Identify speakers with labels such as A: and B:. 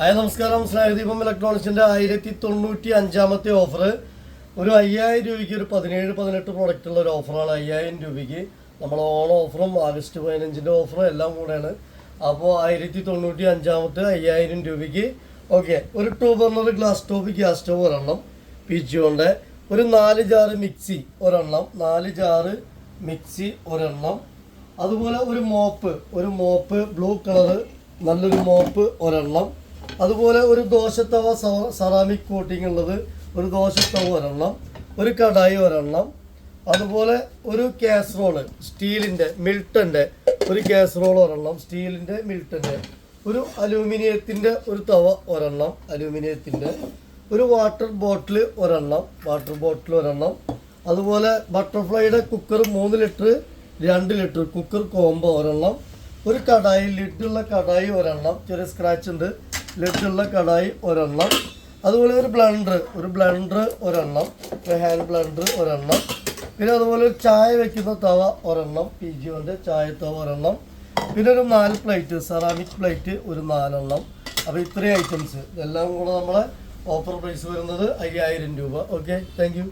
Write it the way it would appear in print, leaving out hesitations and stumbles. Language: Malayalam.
A: നമസ്കാരം. സ്നേഹദീപം ഇലക്ട്രോണിക്സിൻ്റെ 1095 ഓഫർ. ഒരു 5000 രൂപയ്ക്ക് ഒരു 17-18 പ്രൊഡക്റ്റുള്ള ഒരു ഓഫറാണ്. 5000 രൂപയ്ക്ക് നമ്മൾ ഓൺ ഓഫറും ആഗസ്റ്റ് 15 ഓഫറും എല്ലാം കൂടെയാണ്. അപ്പോൾ 1095 5000 രൂപയ്ക്ക് ഓക്കെ. ഒരു 2 burner glass top gas stove ഒരെണ്ണം, പിജിയോൻ്റെ ഒരു 4 ജാറ് മിക്സി ഒരെണ്ണം, 4 ജാറ് മിക്സി ഒരെണ്ണം. അതുപോലെ ഒരു മോപ്പ് ബ്ലൂ കളറ് നല്ലൊരു മോപ്പ് ഒരെണ്ണം. അതുപോലെ ഒരു ദോശത്തവ സെറാമിക് കോട്ടിംഗ് ഉള്ളത് ഒരു ദോശത്തവ ഒരെണ്ണം, ഒരു കടായി ഒരെണ്ണം. അതുപോലെ ഒരു കാസറോള് സ്റ്റീലിൻ്റെ മിൽട്ടൻ്റെ ഒരു കാസറോൾ ഒരെണ്ണം, സ്റ്റീലിൻ്റെ മിൽട്ടൻ്റെ ഒരു അലൂമിനിയത്തിൻ്റെ ഒരു തവ ഒരെണ്ണം, അലൂമിനിയത്തിൻ്റെ ഒരു വാട്ടർ ബോട്ടിൽ ഒരെണ്ണം. അതുപോലെ ബട്ടർഫ്ലൈയുടെ cooker 3 litre 2 litre cooker combo ഒരെണ്ണം. ഒരു കടായി ലിഡുള്ള കടായി ഒരെണ്ണം, ചെറിയ സ്ക്രാച്ച് ഉണ്ട്, ലിഡുള്ള കടായി ഒരെണ്ണം. അതുപോലെ ഒരു ബ്ലെൻഡർ ഒരെണ്ണം, ഹാൻഡ് ബ്ലെൻഡർ ഒരെണ്ണം. പിന്നെ അതുപോലെ ഒരു ചായ വെക്കുന്ന തവ ഒരെണ്ണം, പിജിയോൻ്റെ ചായ തവ ഒരെണ്ണം. പിന്നെ ഒരു 4 പ്ലേറ്റ് സെറാമിക് പ്ലേറ്റ് ഒരു 4 എണ്ണം. അപ്പോൾ ഇത്രയും ഐറ്റംസ് ഇതെല്ലാം കൂടെ നമ്മളെ ഓഫർ പ്രൈസ് വരുന്നത് 5000 രൂപ. Okay, thank you.